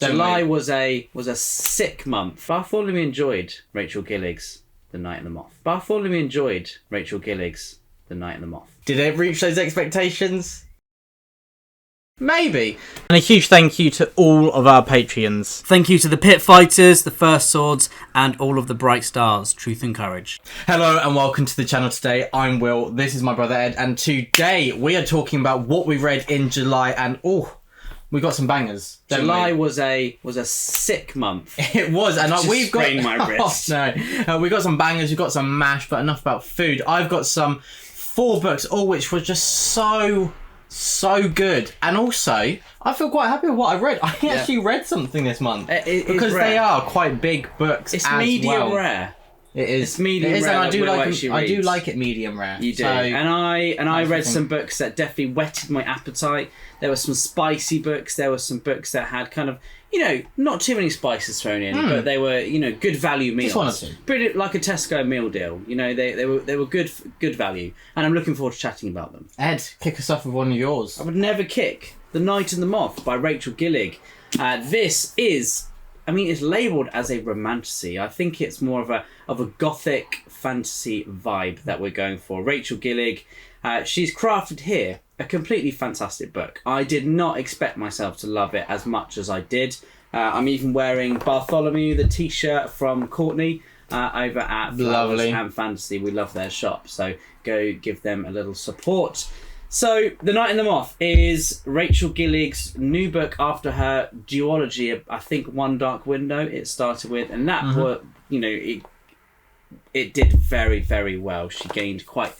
July was a sick month. Bartholomew enjoyed Rachel Gillig's The Night and the Moth. Bartholomew enjoyed Rachel Gillig's The Night and the Moth. Did it reach those expectations? Maybe. And a huge thank you to all of our Patreons. Thank you to the Pit Fighters, the First Swords, and all of the Bright Stars, Truth and Courage. Hello and welcome to the channel today. I'm Will, this is my brother Ed, and today we are talking about what we read in July, and we got some bangers. July was a sick month. It was, and we've got my wrist. We got some bangers, we've got some mash, but enough about food. I've got some 4 books, all which were just so good, and also I feel quite happy with what I read. I actually read something this month because they are quite big books. It's medium rare. It is. It's medium rare. And I do like it medium rare. You do. And I read some books that definitely whetted my appetite. There were some spicy books. There were some books that had kind of, not too many spices thrown in, but they were, good value meals. Just one or two. Pretty like a Tesco meal deal. They were good value, and I'm looking forward to chatting about them. Ed, kick us off with one of yours. I would never kick The Night and the Moth by Rachel Gillig. This is, it's labelled as a romantasy. I think it's more of a gothic fantasy vibe that we're going for. Rachel Gillig, she's crafted here a completely fantastic book. I did not expect myself to love it as much as I did. I'm even wearing Bartholomew, the t-shirt from Courtney, over at Flowers and Fantasy. We love their shop, so go give them a little support. So, The Night and the Moth is Rachel Gillig's new book after her duology, I think One Dark Window it started with, and that were, it did very, very well. She gained quite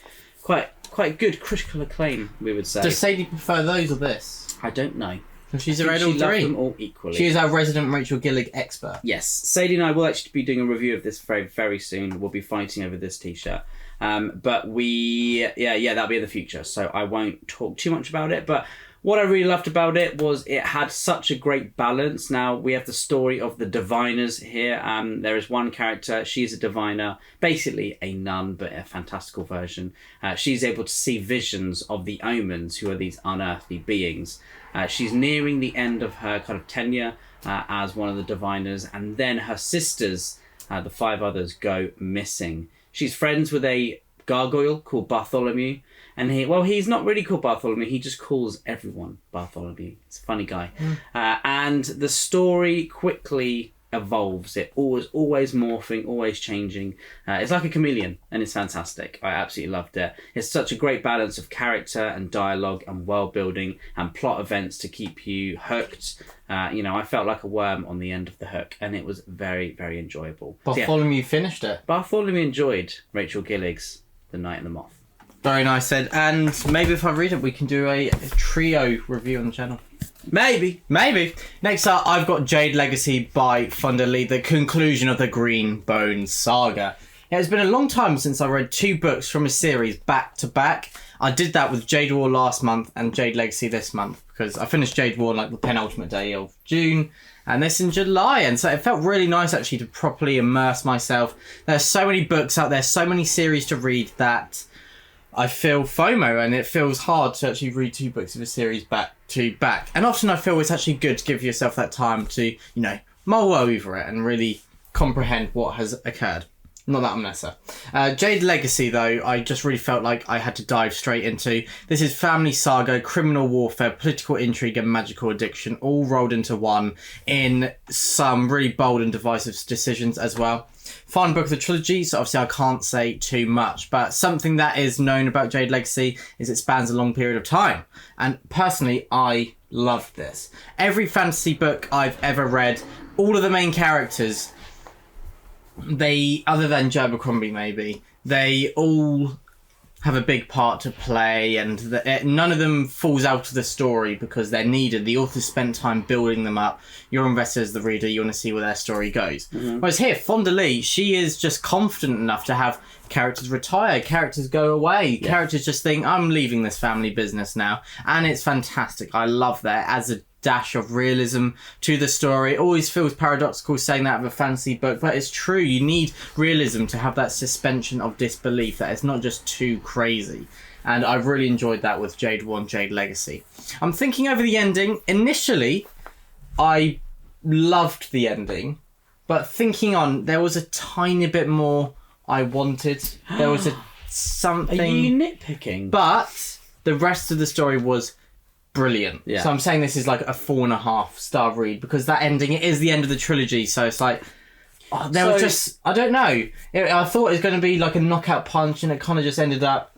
good critical acclaim, we would say. Does Sadie prefer those or this? I don't know. She's read all three. She them all equally. She is our resident Rachel Gillig expert. Yes. Sadie and I will actually be doing a review of this very, very soon. We'll be fighting over this t-shirt. But that'll be in the future, so I won't talk too much about it. But what I really loved about it was it had such a great balance. Now, we have the story of the diviners here. There is one character, she's a diviner, basically a nun, but a fantastical version. She's able to see visions of the omens, who are these unearthly beings. She's nearing the end of her kind of tenure as one of the diviners, and then her sisters, the 5 others, go missing. She's friends with a gargoyle called Bartholomew, and he's not really called Bartholomew, he just calls everyone Bartholomew. It's a funny guy. And the story quickly evolves. It always morphing, always changing. It's like a chameleon, and it's fantastic. I absolutely loved it. It's such a great balance of character and dialogue and world building and plot events to keep you hooked. I felt like a worm on the end of the hook, and it was very, very enjoyable. Bartholomew finished it. Bartholomew enjoyed Rachel Gillig's The Night and the Moth. Very nice, Ed. And maybe if I read it, we can do a trio review on the channel. Maybe. Next up, I've got Jade Legacy by Fonda Lee, the conclusion of the Green Bones saga. It's been a long time since I read 2 books from a series back to back. I did that with Jade War last month and Jade Legacy this month, because I finished Jade War like the penultimate day of June, and this in July, and so it felt really nice actually to properly immerse myself. There's so many books out there, so many series to read, that I feel FOMO, and it feels hard to actually read 2 books of a series back to back. And often I feel it's actually good to give yourself that time to, mull over it and really comprehend what has occurred. Not that I'm Nessa. Jade Legacy, though, I just really felt like I had to dive straight into. This is family saga, criminal warfare, political intrigue, and magical addiction, all rolled into one in some really bold and divisive decisions as well. Final book of the trilogy, so obviously I can't say too much, but something that is known about Jade Legacy is it spans a long period of time. And personally, I loved this. Every fantasy book I've ever read, all of the main characters, other than Abercrombie maybe, they all have a big part to play, and none of them falls out of the story because they're needed. The author spent time building them up. You're invested as the reader, you want to see where their story goes. Whereas here, Fonda Lee, she is just confident enough to have characters retire, characters go away, characters just think, I'm leaving this family business now, and it's fantastic. I love that as a dash of realism to the story. It always feels paradoxical saying that of a fantasy book, but it's true. You need realism to have that suspension of disbelief, that it's not just too crazy. And I've really enjoyed that with Jade 1, Jade Legacy. I'm thinking over the ending. Initially, I loved the ending, but thinking on, there was a tiny bit more I wanted. There was something. Are you nitpicking? But the rest of the story was brilliant. Yeah. So I'm saying this is like a 4.5-star read because that ending, it is the end of the trilogy. So it's like, was just, I don't know. I thought it was going to be like a knockout punch, and it kind of just ended up.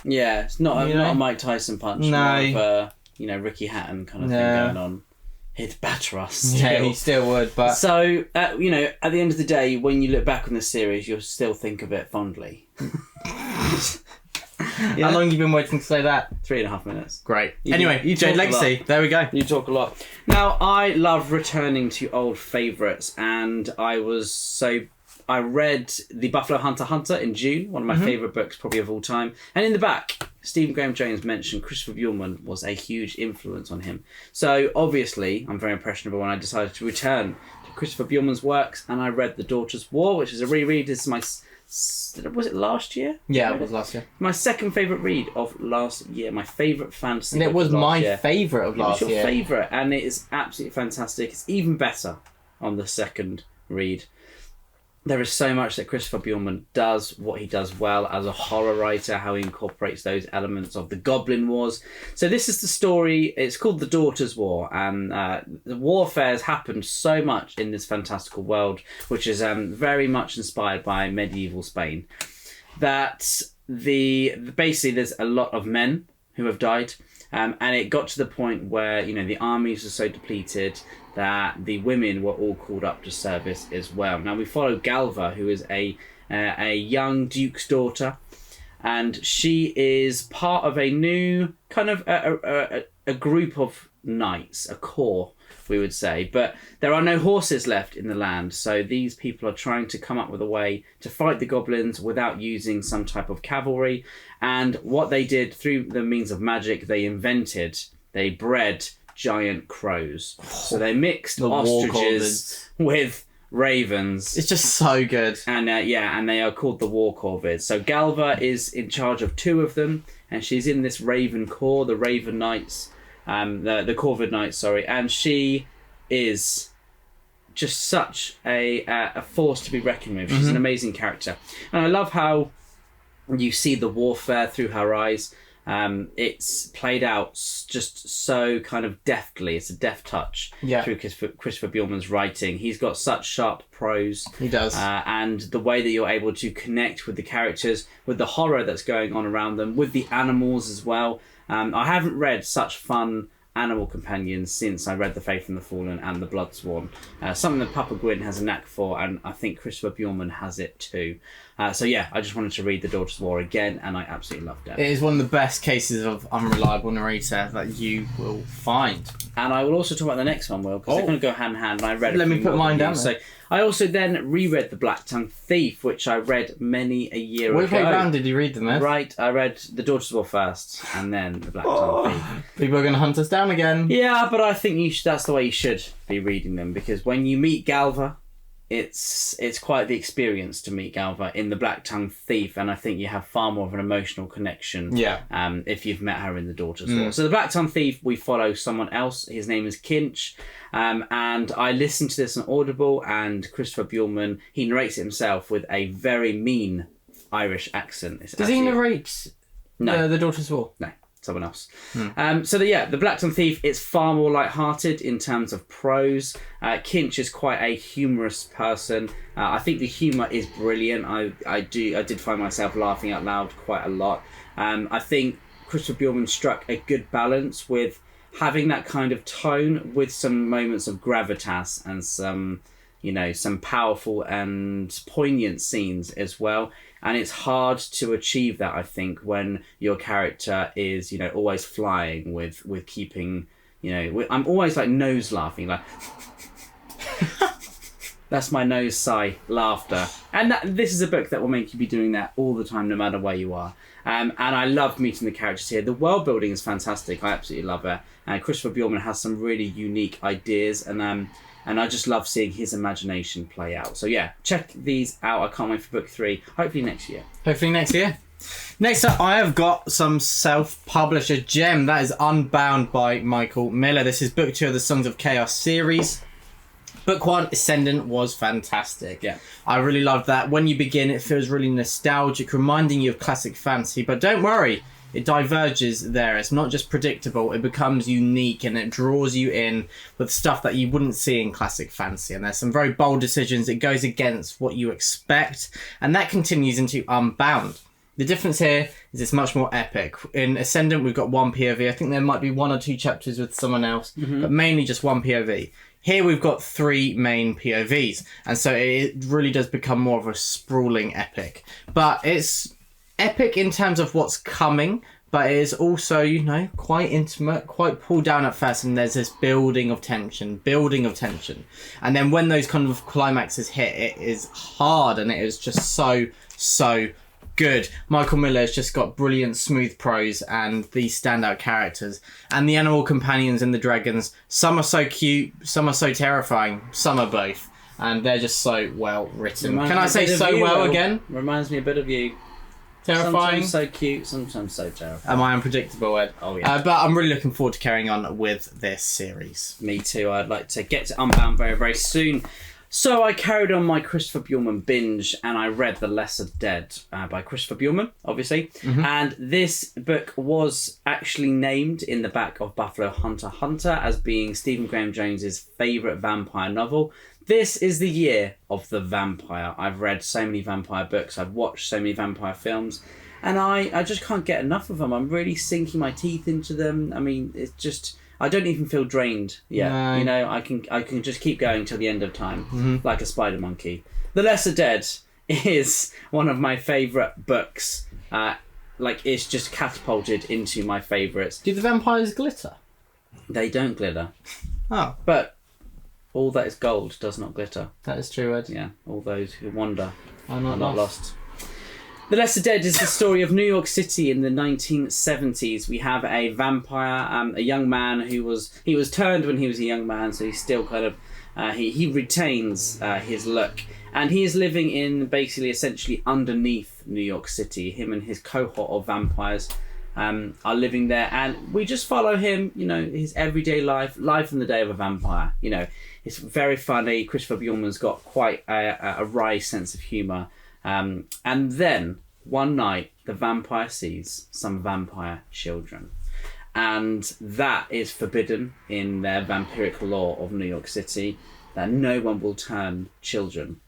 Yeah, it's not a Mike Tyson punch. No. More of a, Ricky Hatton kind of thing going on. He'd batter us still. Yeah, he still would. But so, at the end of the day, when you look back on the series, you'll still think of it fondly. How long have you been waiting to say that? 3.5 minutes. Great. You Jade talk a Legacy. lot. There we go. You talk a lot. Now, I love returning to old favourites, and I read The Buffalo Hunter in June, one of my favourite books probably of all time. And in the back, Stephen Graham Jones mentioned Christopher Bjornman was a huge influence on him. So obviously, I'm very impressionable when I decided to return to Christopher Bjornman's works, and I read The Daughter's War, which is a reread. This is was it last year? Yeah, it was last year. My second favourite read of last year. My favourite fantasy And it book was of last my year. favourite of last It was year. your favourite, and it is absolutely fantastic. It's even better on the second read. There is so much that Christopher Bjornman does, what he does well as a horror writer, how he incorporates those elements of the Goblin Wars. So this is the story, it's called The Daughter's War, and the warfare has happened so much in this fantastical world, which is very much inspired by medieval Spain, that basically there's a lot of men who have died, and it got to the point where, the armies were so depleted that the women were all called up to service as well. Now we follow Galva, who is a young duke's daughter, and she is part of a new kind of a group of knights, a corps, we would say. But there are no horses left in the land, so these people are trying to come up with a way to fight the goblins without using some type of cavalry. And what they did through the means of magic, they bred giant crows. So they mixed ostriches with ravens. It's just so good. And and they are called the War Corvids. So Galva is in charge of 2 of them, and she's in this Raven Corps, the Raven Knights, the Corvid Knights, sorry, and she is just such a force to be reckoned with. She's an amazing character, and I love how you see the warfare through her eyes. It's played out just so kind of deftly. It's a deft touch through Christopher Bjornman's writing. He's got such sharp prose. He does. And the way that you're able to connect with the characters, with the horror that's going on around them, with the animals as well. I haven't read such fun animal companions since I read The Faith and the Fallen and The Bloodsworn. Something that Papa Gwynne has a knack for, and I think Christopher Bjornman has it too. I just wanted to read The Daughter's War again, and I absolutely loved it. It is one of the best cases of unreliable narrator that you will find. And I will also talk about the next one, Will, because they're going to go hand in hand, and I read it. Let me put mine down. So I also then reread The Black Tongue Thief, which I read many a year ago. Which way round did you read them, Ed? Right, I read The Daughter's War first, and then The Black Tongue Thief. People are going to hunt us down again. Yeah, but I think that's the way you should be reading them, because when you meet Galva, it's quite the experience to meet Galva in The Black Tongue Thief, and I think you have far more of an emotional connection if you've met her in The Daughter's War. So The Black Tongue Thief, we follow someone else. His name is Kinch, and I listened to this on Audible, and Christopher Bjornman, he narrates it himself with a very mean Irish accent. Does he narrate The Daughter's War? No. Someone else. The Black Tongue Thief, it's far more light-hearted in terms of prose. Kinch is quite a humorous person. I think the humour is brilliant. I did find myself laughing out loud quite a lot. I think Christopher Bjornman struck a good balance with having that kind of tone with some moments of gravitas and some powerful and poignant scenes as well. And it's hard to achieve that, I think, when your character is, always flying with keeping, I'm always like nose laughing, like that's my nose sigh laughter. And this is a book that will make you be doing that all the time, no matter where you are. And I love meeting the characters here. The world building is fantastic. I absolutely love it. And Christopher Bjornman has some really unique ideas, and I just love seeing his imagination play out. So check these out. I can't wait for book 3. Hopefully next year. Next up, I have got some self-publisher gem. That is Unbound by Michael Miller. This is book 2 of the Songs of Chaos series. Book 1, Ascendant, was fantastic. Yeah. I really loved that. When you begin, it feels really nostalgic, reminding you of classic fantasy. But don't worry, it diverges there. It's not just predictable, it becomes unique and it draws you in with stuff that you wouldn't see in classic fantasy. And there's some very bold decisions. It goes against what you expect. And that continues into Unbound. The difference here is it's much more epic. In Ascendant, we've got one POV. I think there might be 1 or 2 chapters with someone else, but mainly just one POV. Here we've got 3 main POVs, and so it really does become more of a sprawling epic. But it's epic in terms of what's coming, but it is also, you know, quite intimate, quite pulled down at first, and there's this building of tension. And then when those kind of climaxes hit, it is hard, and it is just so good. Michael Miller has just got brilliant smooth prose and these standout characters, and the animal companions and the dragons, some are so cute, some are so terrifying, some are both, and they're just so well written. Can I say so well again? Reminds me a bit of you. Terrifying. Sometimes so cute, sometimes so terrifying. Am I unpredictable, Ed? Oh yeah. But I'm really looking forward to carrying on with this series. Me too. I'd like to get to Unbound very, very soon. So I carried on my Christopher Buehlman binge and I read The Lesser Dead by Christopher Buehlman, obviously. And this book was actually named in the back of Buffalo Hunter Hunter as being Stephen Graham Jones's favourite vampire novel. This is the year of the vampire. I've read so many vampire books, I've watched so many vampire films, and I just can't get enough of them. I'm really sinking my teeth into them. I mean, it's just... I don't even feel drained yet. No. You know, I can just keep going till the end of time, like a spider monkey. The Lesser Dead is one of my favourite books. It's just catapulted into my favourites. Do the vampires glitter? They don't glitter, Oh, but all that is gold does not glitter. that is true, Ed. Yeah, all those who wander I'm are not not lost. lost. The Lesser Dead is the story of New York City in the 1970s. We have a vampire, a young man he was turned when he was a young man, so he's still kind of, he retains his look. And he is living in basically essentially underneath New York City. Him and his cohort of vampires are living there, and we just follow him, you know, his everyday life in the day of a vampire. You know, it's very funny. Christopher Buehlman's got quite a wry sense of humour. And then one night the vampire sees some vampire children, and that is forbidden in their vampiric law of New York City, that no one will turn children.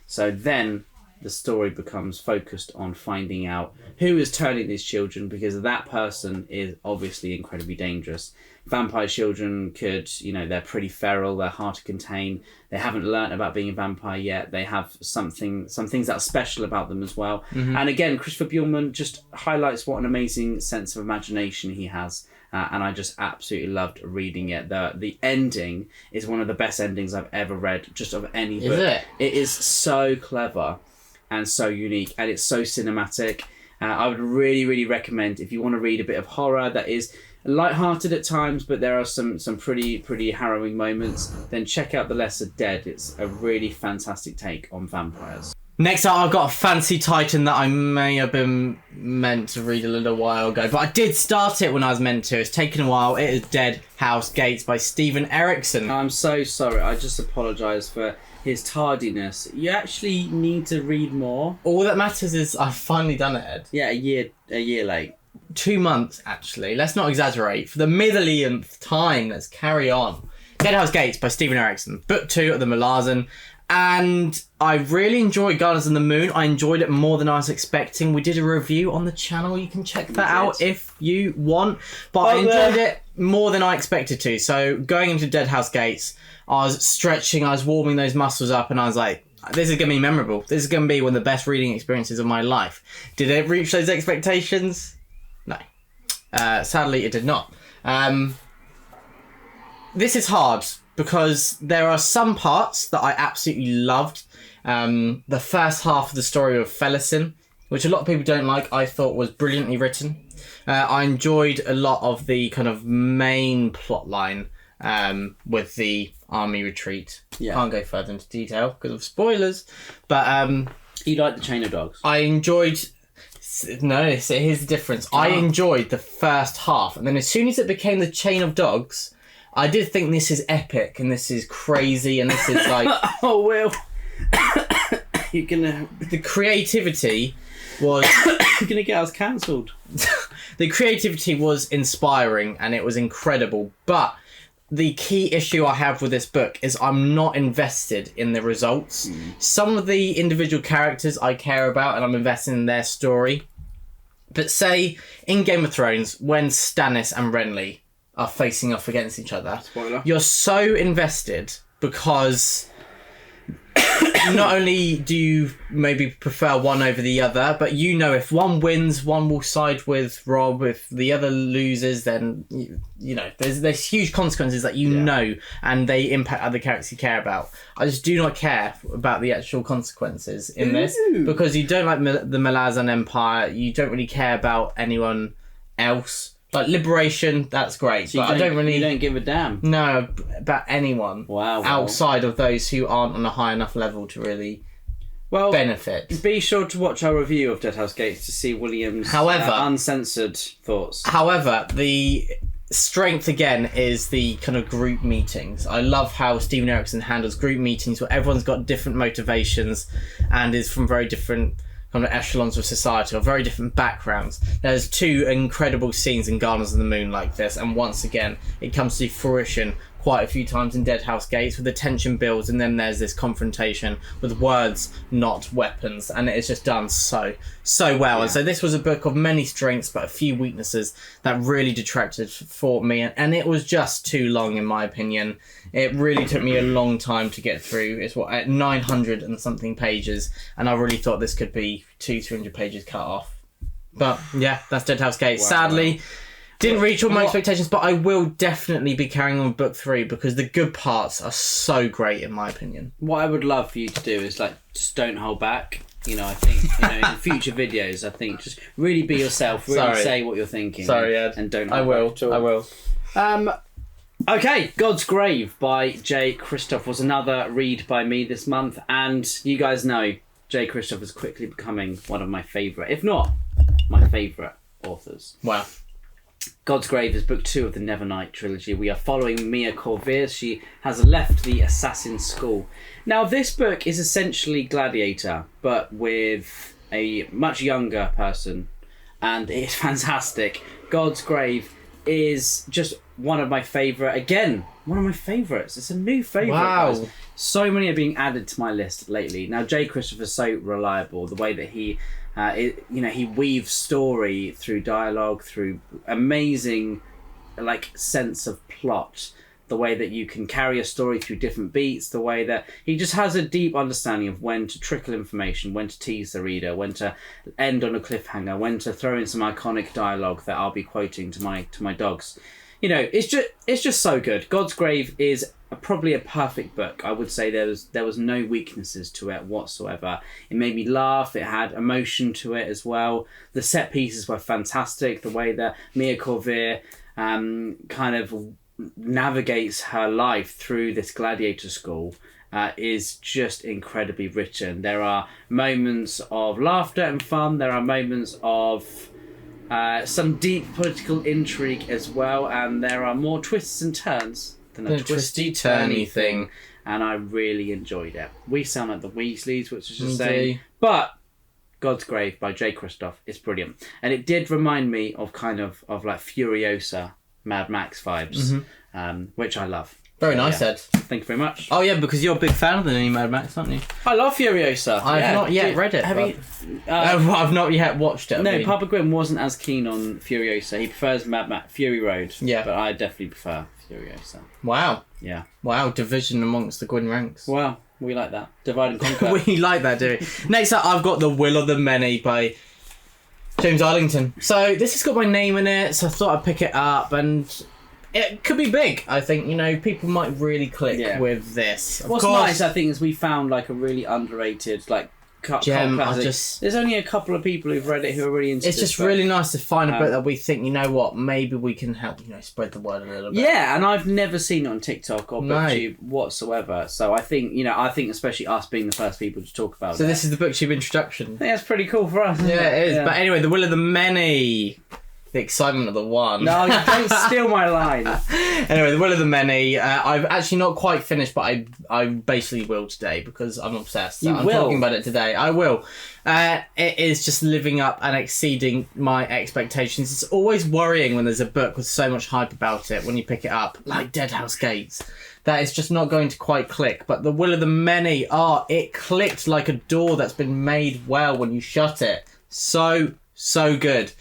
So then the story becomes focused on finding out who is turning these children, because that person is obviously incredibly dangerous. Vampire children could, you know, they're pretty feral, they're hard to contain, they haven't learnt about being a vampire yet, they have some things that are special about them as well. And again, Christopher Buehlman just highlights what an amazing sense of imagination he has, and I just absolutely loved reading it. The ending is one of the best endings I've ever read, just of any book. Is it? It is so clever and so unique, and it's so cinematic. I would really, really recommend, if you want to read a bit of horror that is light-hearted at times, but there are some pretty harrowing moments, then check out The Lesser Dead. It's a really fantastic take on vampires. Next up, I've got a fancy titan that I may have been meant to read a little while ago, but I did start it when I was meant to. It's taken a while. It is Dead House Gates by Stephen Erickson. I'm so sorry. I just apologise for his tardiness. You actually need to read more. All that matters is I've finally done it, Ed. Yeah, a year late. 2 months, actually. Let's not exaggerate. For the millionth time, let's carry on. Dead House Gates by Stephen Erickson. Book 2 of the Malazan. And I really enjoyed Gardens of the Moon. I enjoyed it more than I was expecting. We did a review on the channel. You can check that out if you want. But I enjoyed it more than I expected to. So going into Dead House Gates, I was stretching, I was warming those muscles up, and I was like, this is going to be memorable. This is going to be one of the best reading experiences of my life. Did it reach those expectations? No. Sadly, it did not. This is hard because there are some parts that I absolutely loved. The first half of the story of Felisin, which a lot of people don't like, I thought was brilliantly written. I enjoyed a lot of the kind of main plot line with the army retreat. Yeah. Can't go further into detail because of spoilers. But You like the Chain of Dogs? I enjoyed... No, here's the difference. I enjoyed the first half, and then as soon as it became the Chain of Dogs, I did think this is epic and this is crazy and this is like... Oh, Will. You're gonna... The creativity was... You're gonna get us cancelled. The creativity was inspiring and it was incredible, but the key issue I have with this book is I'm not invested in the results. Some of the individual characters I care about and I'm invested in their story. But say, in Game of Thrones, when Stannis and Renly are facing off against each other, Spoiler. you're so invested because... Not only do you maybe prefer one over the other, but you know if one wins, one will side with Rob. If the other loses, then you know there's huge consequences that you know, and they impact other characters you care about. I just do not care about the actual consequences in this because you don't like the Malazan Empire. You don't really care about anyone else. Like Liberation, that's great, So but I don't really... You don't give a damn. No, about anyone outside of those who aren't on a high enough level to really benefit. Be sure to watch our review of Dead House Gates to see William's uncensored thoughts. However, the strength again is the kind of group meetings. I love how Stephen Erickson handles group meetings where everyone's got different motivations and is from very different kind of echelons of society or very different backgrounds. There's 2 incredible scenes in Gardeners of the Moon like this, and once again it comes to fruition quite a few times in Dead House Gates, where the tension builds and then there's this confrontation with words, not weapons, and it's just done so well. And so this was a book of many strengths but a few weaknesses that really detracted for me, and it was just too long in my opinion. It really took me a long time to get through. It's at 900 and something pages, and I really thought this could be 200-300 pages cut off. But yeah, that's Dead House Gates. Sadly, didn't reach all my expectations, but I will definitely be carrying on with book 3 because the good parts are so great in my opinion. What I would love for you to do is just don't hold back. I think in future videos, I think just really be yourself, really say what you're thinking. Sorry, Ed. And don't I hold back. will. Okay, God's Grave by Jay Kristoff was another read by me this month, and you guys know Jay Kristoff is quickly becoming one of my favourite, if not my favourite authors. Wow. God's Grave is book 2 of the Nevernight trilogy. We are following Mia Corvir. She has left the assassin school. Now, this book is essentially Gladiator, but with a much younger person, and it's fantastic. God's Grave is just one of my favourite. Again, one of my favourites. It's a new favourite. Wow. Guys. So many are being added to my list lately. Now, Jay Kristoff is so reliable. The way that he he weaves story through dialogue, through amazing sense of plot, the way that you can carry a story through different beats, the way that he just has a deep understanding of when to trickle information, when to tease the reader, when to end on a cliffhanger, when to throw in some iconic dialogue that I'll be quoting to my dogs. It's just so good. God's Grave is probably a perfect book. I would say there was no weaknesses to it whatsoever. It made me laugh. It had emotion to it as well. The set pieces were fantastic. The way that Mia Corvir kind of navigates her life through this gladiator school is just incredibly written. There are moments of laughter and fun. There are moments of some deep political intrigue as well, and there are more twists and turns than a twisty-turny thing, and I really enjoyed it. We sound like the Weasleys, which is just saying, but God's Grave by Jay Kristoff is brilliant, and it did remind me of kind of like Furiosa, Mad Max vibes, which I love. Very nice, Ed. Thank you very much. Oh yeah, because you're a big fan of the new Mad Max, aren't you? I love Furiosa. I've not yet read it. Have you? I've not yet watched it. No, Papa Gwynne wasn't as keen on Furiosa. He prefers Mad Max Fury Road. Yeah, but I definitely prefer Furiosa. Wow. Yeah. Wow. Division amongst the Gwynne ranks. Well, we like that. Divide and conquer. We like that, do we? Next up, I've got The Will of the Many by James Arlington. So this has got my name in it, so I thought I'd pick it up, and it could be big. I think, people might really click with this. What's nice, I think, is we found a really underrated gem. There's only a couple of people who've read it who are really into It's just really nice to find a book that we think, maybe we can help, spread the word a little bit. Yeah, and I've never seen it on TikTok or BookTube whatsoever. So I think, especially us being the first people to talk about it. So this is the BookTube introduction. I think that's pretty cool for us. Yeah, it is. Yeah. But anyway, The Will of the Many. the excitement of the one. No, you don't steal my line. Anyway, The Will of the Many. I've actually not quite finished, but I basically will today because I'm obsessed. So I'm talking about it today. I will. It is just living up and exceeding my expectations. It's always worrying when there's a book with so much hype about it when you pick it up, like Dead House Gates. That is just not going to quite click. But The Will of the Many, it clicked like a door that's been made well when you shut it. So good.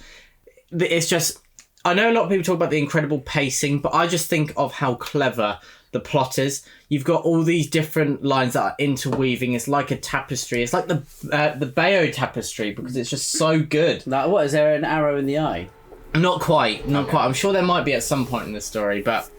It's just, I know a lot of people talk about the incredible pacing, but I just think of how clever the plot is. You've got all these different lines that are interweaving. It's like a tapestry. It's like the Bayeux tapestry because it's just so good. Like, what, is there an arrow in the eye? Not quite. I'm sure there might be at some point in the story, but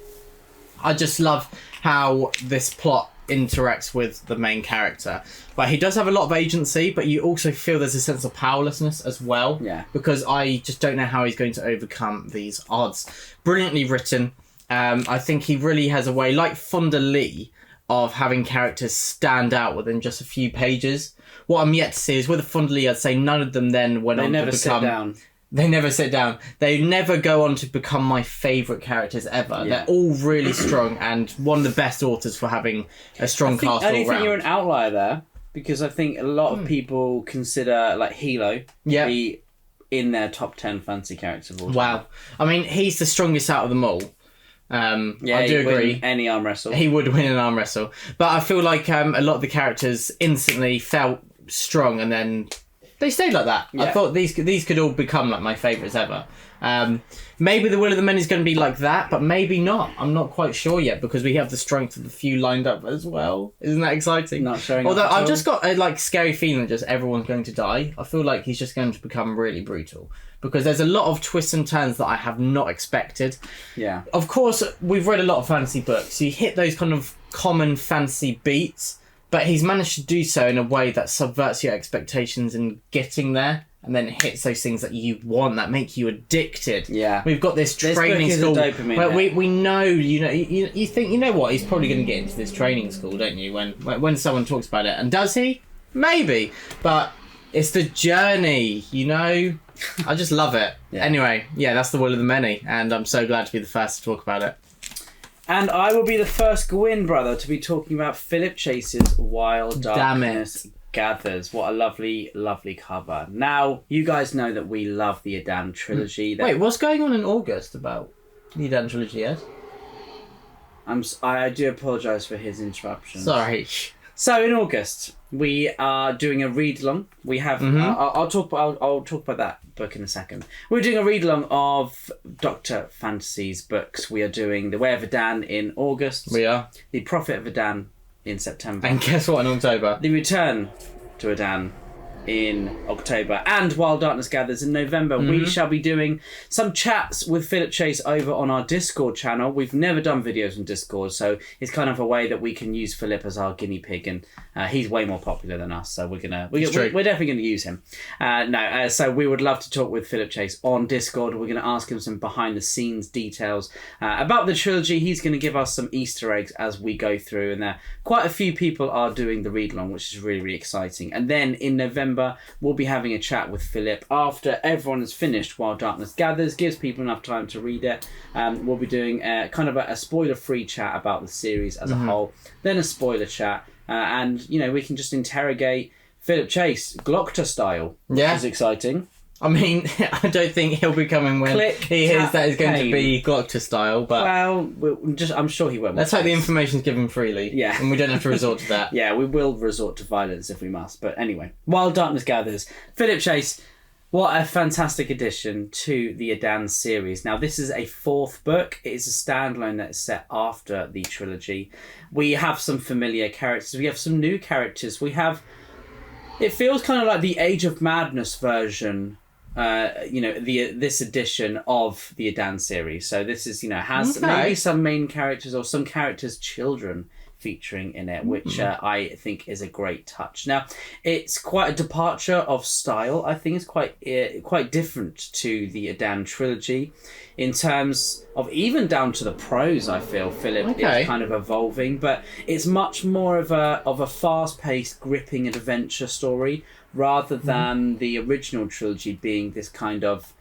I just love how this plot interacts with the main character. But he does have a lot of agency, but you also feel there's a sense of powerlessness as well. Yeah. Because I just don't know how he's going to overcome these odds. Brilliantly written. I think he really has a way, like Fonda Lee, of having characters stand out within just a few pages. What I'm yet to see is with Fonda Lee, I'd say none of them then went on to become... They never sit down. They never sit down. They never go on to become my favourite characters ever. Yeah. They're all really strong and one of the best authors for having a strong cast all round. I think you're an outlier there because I think a lot of people consider like Hilo be in their top 10 fantasy characters of all time. Wow. I mean, he's the strongest out of them all. I do agree. Any arm wrestle. He would win an arm wrestle. But I feel like a lot of the characters instantly felt strong and then... They stayed like that. Yeah. I thought these could all become like my favourites ever. Maybe The Will of the Many is going to be like that, but maybe not. I'm not quite sure yet because we have the strength of the few lined up as well. Isn't that exciting? Not showing Although up I've just got a scary feeling that just everyone's going to die. I feel like he's just going to become really brutal because there's a lot of twists and turns that I have not expected. Yeah. Of course, we've read a lot of fantasy books. You hit those kind of common fantasy beats. But he's managed to do so in a way that subverts your expectations in getting there and then hits those things that you want, that make you addicted. Yeah. We've got this training school where we know, you think, you know what, he's probably going to get into this training school, don't you, when someone talks about it. And does he? Maybe. But it's the journey, I just love it. Yeah. Anyway, that's The Will of the Many, and I'm so glad to be the first to talk about it. And I will be the first Gwynne brother to be talking about Philip Chase's While Darkness Gathers. What a lovely, lovely cover. Now, you guys know that we love the Adan trilogy. Wait, what's going on in August about the Adan trilogy, yes? I do apologise for his interruption. Sorry. So in August, we are doing a read-along. We have. I'll talk about that book in a second. We're doing a read-along of Dr. Fantasy's books. We are doing The Way of Adan in August. We are. The Prophet of Adan in September. And guess what? In October. The Return to Adan in October, and While Darkness Gathers in November. We shall be doing some chats with Philip Chase over on our Discord channel. We've never done videos on Discord, so it's kind of a way that we can use Philip as our guinea pig, and he's way more popular than us, so we're definitely gonna use him. So we would love to talk with Philip Chase on Discord. We're gonna ask him some behind the scenes details about the trilogy. He's gonna give us some Easter eggs as we go through, and quite a few people are doing the read along, which is really, really exciting. And then in November, we'll be having a chat with Philip after everyone has finished While Darkness Gathers, gives people enough time to read it. We'll be doing kind of a spoiler-free chat about the series as a whole, then a spoiler chat, and we can just interrogate Philip Chase, Glockter style, which is exciting. I mean, I don't think he'll be coming when he hears that it's going to be Glockter style, but... Well, I'm sure he won't. Let's hope the information's given freely. Yeah. And we don't have to resort to that. Yeah, we will resort to violence if we must. But anyway, While Darkness Gathers. Philip Chase, what a fantastic addition to the Adan series. Now, this is a fourth book. It is a standalone that is set after the trilogy. We have some familiar characters. We have some new characters. We have... It feels kind of like the Age of Madness version... this edition of the Adan series. So this is, has maybe some main characters or some characters' children featuring in it, which I think is a great touch. Now, it's quite a departure of style. I think it's quite different to the Adan trilogy in terms of even down to the prose. I feel Philip is kind of evolving, but it's much more of a fast-paced, gripping adventure story rather than the original trilogy being this kind of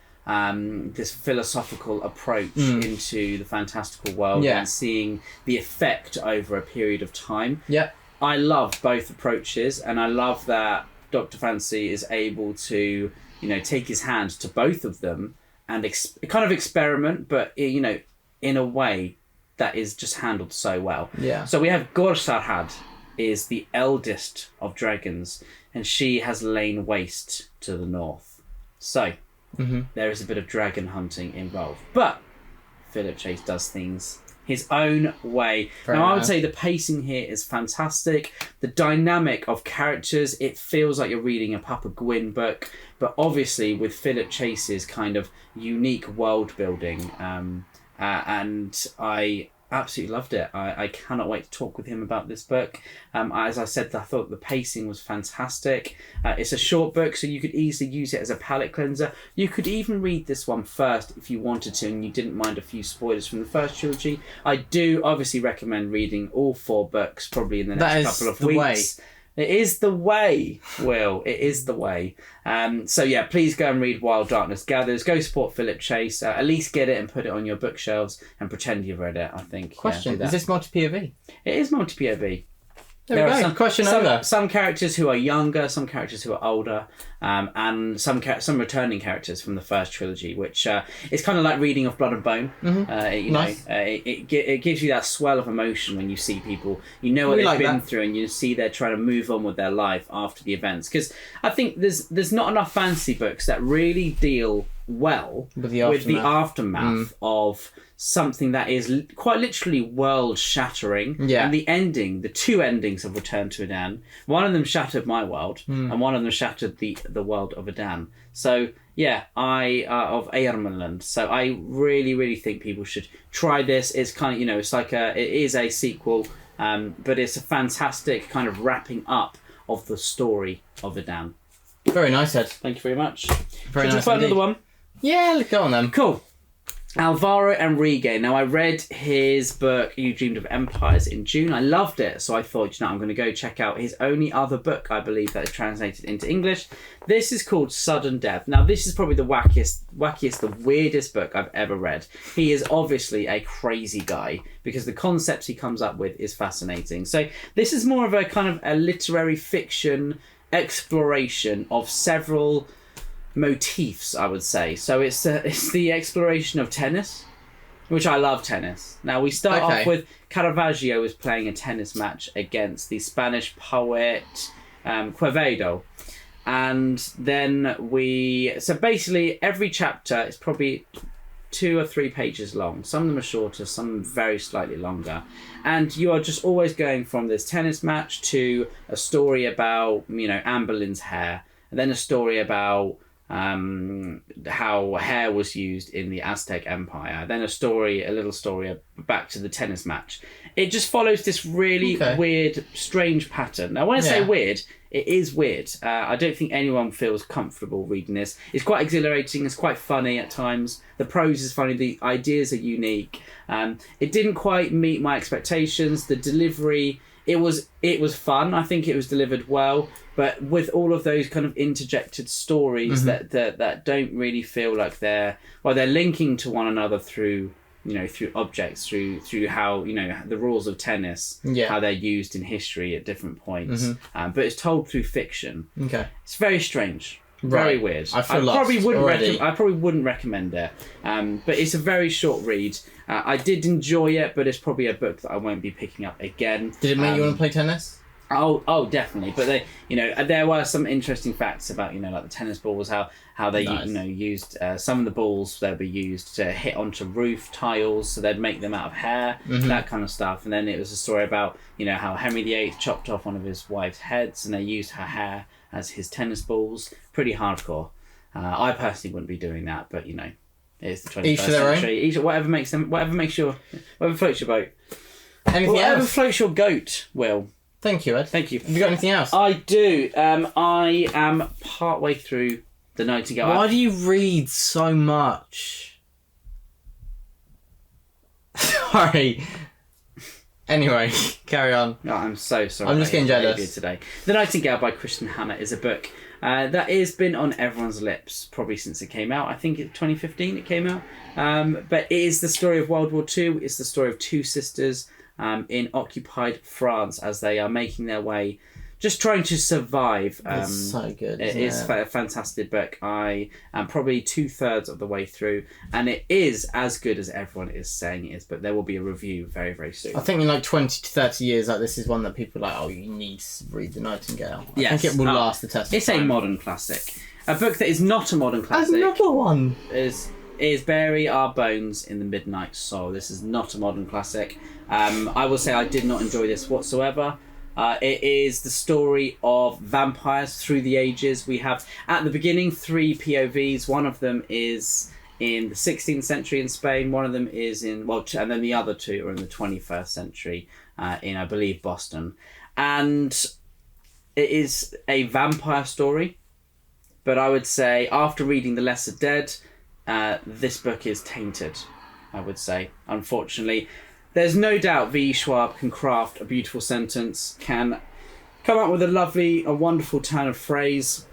this philosophical approach into the fantastical world and seeing the effect over a period of time. Yeah. I love both approaches, and I love that Dr. Fancy is able to, take his hand to both of them and kind of experiment, but, in a way that is just handled so well. Yeah. So we have Gorsarhad is the eldest of dragons, and she has lain waste to the north. So there is a bit of dragon hunting involved. But Philip Chase does things his own way. I would say the pacing here is fantastic. The dynamic of characters, it feels like you're reading a Papa Gwynne book, but obviously with Philip Chase's kind of unique world building. And I absolutely loved it. I cannot wait to talk with him about this book. As I said, I thought the pacing was fantastic. It's a short book, so you could easily use it as a palate cleanser. You could even read this one first if you wanted to and you didn't mind a few spoilers from the first trilogy. I do obviously recommend reading all 4 books probably in the next couple of weeks. It is the way, Will. It is the way. So yeah, please go and read While Darkness Gathers. Go support Philip Chase. At least get it and put it on your bookshelves and pretend you've read it, I think. Question, is this multi-POV? It is multi-POV. There we go. Some characters who are younger, some characters who are older, and some returning characters from the first trilogy, which it's kind of like reading of Blood and Bone. Nice. It gives you that swell of emotion when you see people, what they've been through, and you see they're trying to move on with their life after the events. Because I think there's not enough fantasy books that really deal well with the aftermath of something that is quite literally world-shattering. Yeah. And the 2 endings of Return to Adan, one of them shattered my world, and one of them shattered the world of Adan. So, yeah, of Eärmanland. So I really, really think people should try this. It's kind of, it's like it is a sequel, but it's a fantastic kind of wrapping up of the story of Adan. Very nice, Ed. Thank you very much. Very nice. Another one? Yeah, let's go on then. Cool. Alvaro Enrique. Now, I read his book, You Dreamed of Empires, in June. I loved it, so I thought, I'm going to go check out his only other book, I believe, that is translated into English. This is called Sudden Death. Now, this is probably the wackiest, the weirdest book I've ever read. He is obviously a crazy guy, because the concepts he comes up with is fascinating. So this is more of a kind of a literary fiction exploration of several motifs, I would say. So it's the exploration of tennis, which I love tennis. Now we start off with Caravaggio is playing a tennis match against the Spanish poet Quevedo, and then so basically every chapter is probably 2 or 3 pages long. Some of them are shorter, some very slightly longer, and you are just always going from this tennis match to a story about Anne Boleyn's hair, and then a story about how hair was used in the Aztec Empire, then a little story back to the tennis match. It just follows this really weird, strange pattern. Now, when I say weird, it is weird. I don't think anyone feels comfortable reading this. It's quite exhilarating, it's quite funny at times. The prose is funny, the ideas are unique. It didn't quite meet my expectations. The delivery, it was fun. I think it was delivered well, but with all of those kind of interjected stories that don't really feel like they're linking to one another through objects, through how the rules of tennis, how they're used in history at different points. But it's told through fiction. It's very strange. Very weird. I probably wouldn't recommend it. But it's a very short read. I did enjoy it, but it's probably a book that I won't be picking up again. Did it make you want to play tennis? Oh, definitely. But there were some interesting facts about like the tennis balls, how they used some of the balls that would be used to hit onto roof tiles, so they'd make them out of hair, that kind of stuff. And then it was a story about how Henry VIII chopped off one of his wife's heads, and they used her hair as his tennis balls. Pretty hardcore. I personally wouldn't be doing that, but it's the 21st century. Whatever floats your boat. Whatever floats your goat, Will. Thank you, Ed. Thank you. Have you got anything else? I do. I am partway through the Night and Gale. Why do you read so much? Sorry. Anyway, carry on. Oh, I'm so sorry. I'm just getting jealous today. The Night and Gale by Christian Hannah is a book that has been on everyone's lips probably since it came out. I think 2015 it came out. But it is the story of World War II. It's the story of two sisters in occupied France as they are making their way, just trying to survive. It's so good. It is a fantastic book. I am probably 2/3 of the way through, and it is as good as everyone is saying it is. But there will be a review very, very soon. I think in like 20 to 30 years, like this is one that people are like, oh, you need to read The Nightingale. Yes. I think it will last the test. It's of time. a modern classic. A book that is not a modern classic. Another one. Is Bury Our Bones in the Midnight Soul. This is not a modern classic. I will say I did not enjoy this whatsoever. It is the story of vampires through the ages. We have, at the beginning, 3 POVs. One of them is in the 16th century in Spain. One of them is in, and then the other 2 are in the 21st century in, I believe, Boston. And it is a vampire story. But I would say, after reading The Lesser Dead, this book is tainted, I would say, unfortunately. There's no doubt V. Schwab can craft a beautiful sentence, can come up with a wonderful turn of phrase.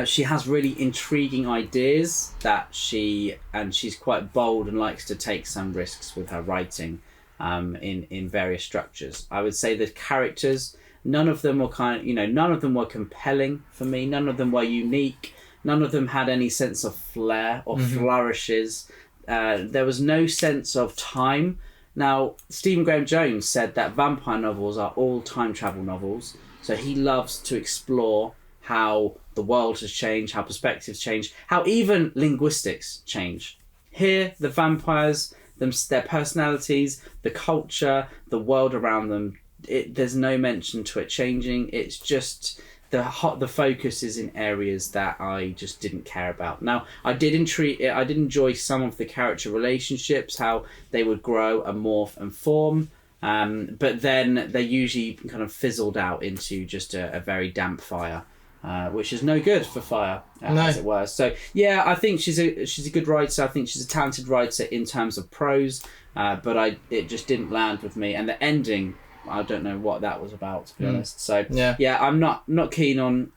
She has really intriguing ideas and she's quite bold and likes to take some risks with her writing in various structures. I would say the characters, none of them were compelling for me. None of them were unique. None of them had any sense of flair or flourishes. There was no sense of time. Now, Stephen Graham Jones said that vampire novels are all time travel novels. So he loves to explore how the world has changed, how perspectives change, how even linguistics change. Here, the vampires, their personalities, the culture, the world around them, there's no mention to it changing. It's just the focus is in areas that I just didn't care about. Now, I did enjoy some of the character relationships, how they would grow and morph and form, but then they usually kind of fizzled out into just a very damp fire, which is no good for fire, as it were. So yeah, I think she's a good writer. I think she's a talented writer in terms of prose, but it just didn't land with me. And the ending, I don't know what that was about, to be honest. So yeah, I'm not keen on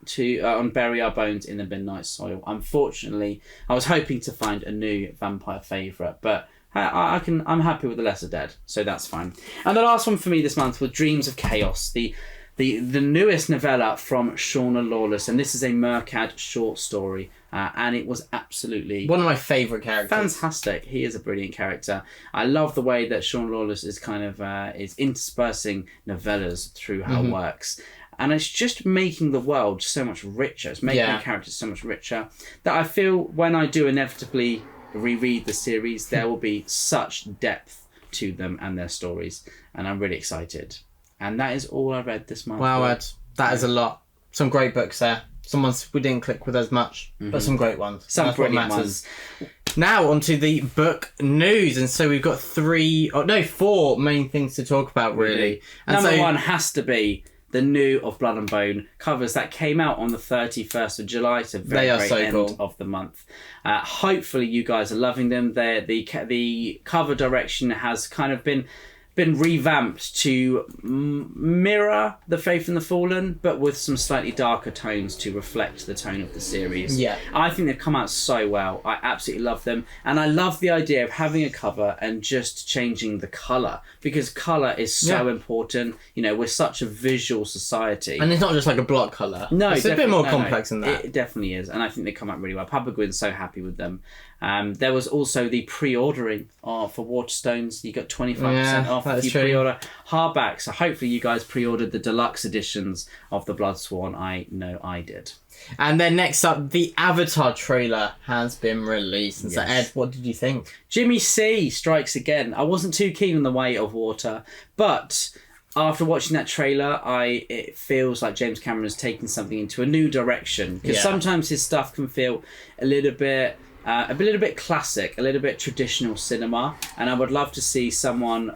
Bury Our Bones in the Midnight Soil. Unfortunately, I was hoping to find a new vampire favourite, but I'm happy with The Lesser Dead, so that's fine. And the last one for me this month was Dreams of Chaos, the newest novella from Shauna Lawless, and this is a Mercad short story, and it was absolutely one of my favourite characters. Fantastic. He is a brilliant character. I love the way that Shauna Lawless is kind of is interspersing novellas through her works, and it's just making the world so much richer. It's making the characters so much richer that I feel when I do inevitably reread the series, there will be such depth to them and their stories, and I'm really excited. And that is all I read this month. Wow, Ed, that is a lot. Some great books there. Some ones we didn't click with as much, but some great ones. Some brilliant ones. Now onto the book news, and so we've got 4 main things to talk about, really. And Number 1 has to be the new Of Blood and Bone covers that came out on the 31st of July, so very end of the month. Hopefully you guys are loving them. The cover direction has kind of been revamped to mirror The Faith and the Fallen, but with some slightly darker tones to reflect the tone of the series. Yeah. I think they've come out so well. I absolutely love them. And I love the idea of having a cover and just changing the colour, because colour is so important. You know, we're such a visual society. And it's not just like a block colour. No, it's a bit more complex than that. It definitely is. And I think they come out really well. Papa Gwynne's so happy with them. There was also the pre-ordering for Waterstones. You got 25% off if you pre-order hardback. So hopefully you guys pre-ordered the deluxe editions of the Bloodsworn. I know I did. And then next up, the Avatar trailer has been released. And so Ed, what did you think? Jimmy C strikes again. I wasn't too keen on The Way of Water, but after watching that trailer, it feels like James Cameron has taken something into a new direction. Because sometimes his stuff can feel a little bit classic, a little bit traditional cinema, and I would love to see someone,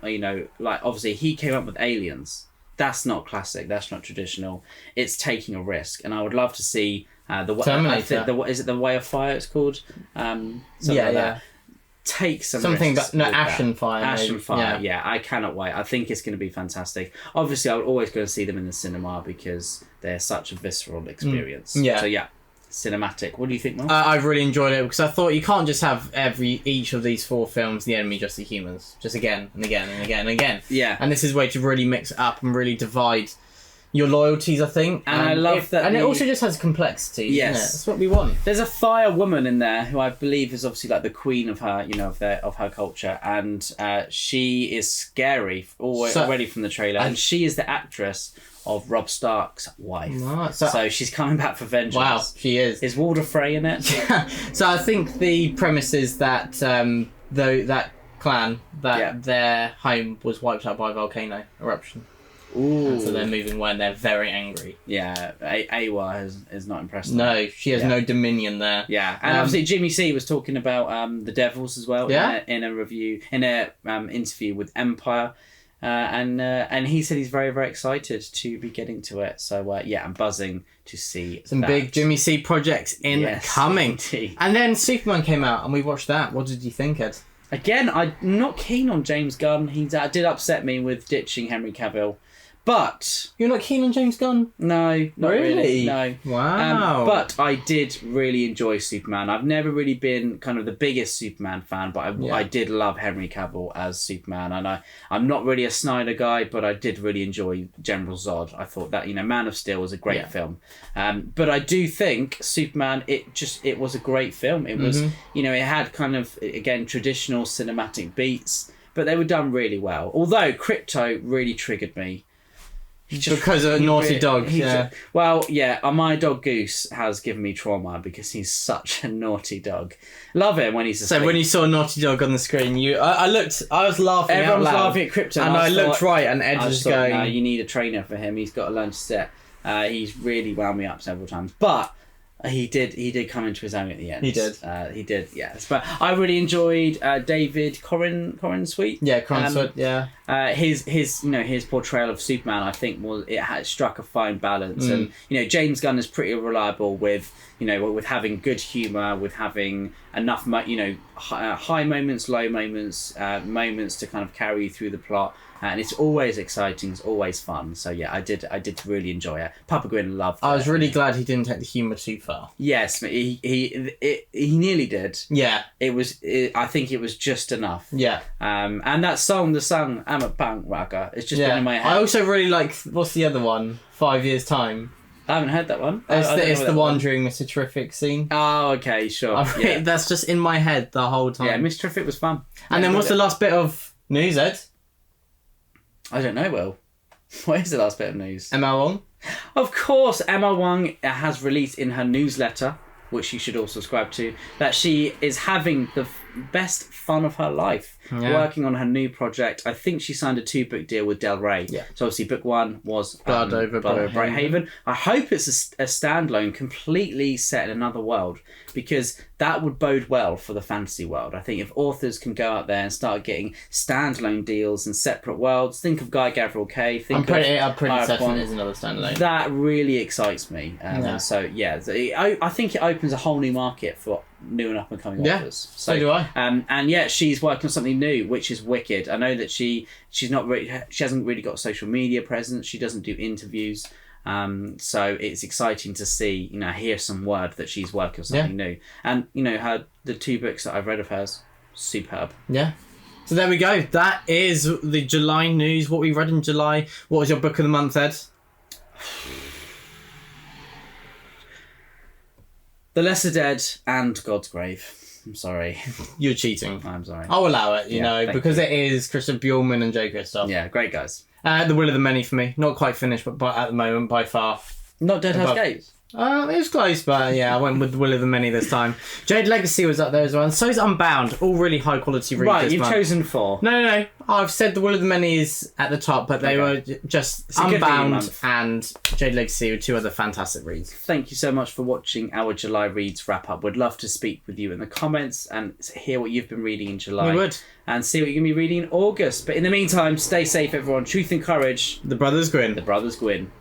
like obviously he came up with Aliens. That's not classic. That's not traditional. It's taking a risk, and I would love to see Terminator. is it The Way of Fire? It's called. That. take some something, risks but no, with Ash that. and Fire. Ash maybe. and Fire, yeah, I cannot wait. I think it's going to be fantastic. Obviously, I would always go to see them in the cinema because they're such a visceral experience. Yeah. So yeah, cinematic. What do you think, Mark? I've really enjoyed it because I thought you can't just have each of these 4 films, the enemy just the humans, just again and again and again and again. Yeah. And this is a way to really mix it up and really divide your loyalties, I think. And I love that. And it also just has complexity. Yes. Isn't it? That's what we want. There's a fire woman in there who I believe is obviously like the queen of her, of her culture, and she is scary already from the trailer, and she is the actress of Robb Stark's wife. Right, so she's coming back for vengeance. Wow, she is. Is Walder Frey in it? So I think the premise is that that clan, their home was wiped out by a volcano eruption. Ooh. And so they're moving when they're very angry. Yeah, Awa is not impressed. No, she has no dominion there. Yeah, and obviously Jimmy C was talking about the Devils as well. Yeah? in a review, in a interview with Empire, and he said he's very, very excited to be getting to it. So I'm buzzing to see some big Jimmy C projects coming. Indeed. And then Superman came out, and we watched that. What did you think, Ed? Again, I'm not keen on James Gunn. He did upset me with ditching Henry Cavill. But you're not keen on James Gunn? No, not really. No. Wow. But I did really enjoy Superman. I've never really been kind of the biggest Superman fan, but I did love Henry Cavill as Superman. And I'm not really a Snyder guy, but I did really enjoy General Zod. I thought that Man of Steel was a great film. But I do think Superman, it was a great film. It was it had kind of again traditional cinematic beats, but they were done really well. Although Crypto really triggered me. Because of a naughty dog, my dog Goose has given me trauma because he's such a naughty dog. Love him when he's asleep. So when you saw a naughty dog on the screen, I was laughing Everyone was out loud, laughing at Crypto. and I looked right, and Ed was going... No, you need a trainer for him. He's got to learn to sit. He's really wound me up several times. But... He did come into his own at the end. He did. He did, yes. But I really enjoyed David Corenswet. Yeah, Corenswet, yeah. His portrayal of Superman, I think, had struck a fine balance. And, James Gunn is pretty reliable with having good humour, with having enough, high moments, low moments, moments to kind of carry you through the plot. And it's always exciting. It's always fun. So I did really enjoy it. Papa Gwynne loved it. I was really glad he didn't take the humour too far. Yes, he nearly did. Yeah, I think it was just enough. Yeah. And that song, the song "I'm a Punk Rocker," it's just been in my head. I also really like what's the other one? 5 Years Time. I haven't heard that one. It's the one during Mr. Terrific scene. Oh, okay, sure. That's just in my head the whole time. Yeah, Mr. Terrific was fun. And then what's the last bit of news, Ed? I don't know, Will. What is the last bit of news? Emma Wong? Of course, Emma Wong has released in her newsletter, which you should all subscribe to, that she is having the best fun of her life working on her new project. I think she signed a 2-book deal with Del Rey. Yeah. So obviously book 1 was Blood over Brighthaven. I hope it's a standalone, completely set in another world, because that would bode well for the fantasy world. I think if authors can go out there and start getting standalone deals and separate worlds, think of Guy Gavriel Kay. I'm pretty certain it is another standalone. That really excites me. So I think it opens a whole new market for new and up and coming authors. So do I. And yet she's working on something new, which is wicked. I know that she hasn't really got a social media presence. She doesn't do interviews. So it's exciting to see, hear some word that she's working on something new. And the 2 books that I've read of hers, superb. Yeah. So there we go. That is the July news. What we read in July. What was your book of the month, Ed? The Lesser Dead and God's Grave. I'm sorry. You're cheating. I'm sorry. I'll allow it, because it is Christopher Bjornman and Joe Christoph. Yeah, great guys. The Will of the Many for me. Not quite finished, but at the moment, by far. Not Dead House Gates? It was close, but I went with The Will of the Many this time. Jade Legacy was up there as well, and so is Unbound. All really high quality reads. Right, you've chosen 4. No. I've said The Will of the Many is at the top, but they were just Unbound and Jade Legacy were 2 other fantastic reads. Thank you so much for watching our July Reads wrap up. We'd love to speak with you in the comments and hear what you've been reading in July. We would. And see what you're going to be reading in August. But in the meantime, stay safe, everyone. Truth and courage. The Brothers Gwynne. The Brothers Gwynne.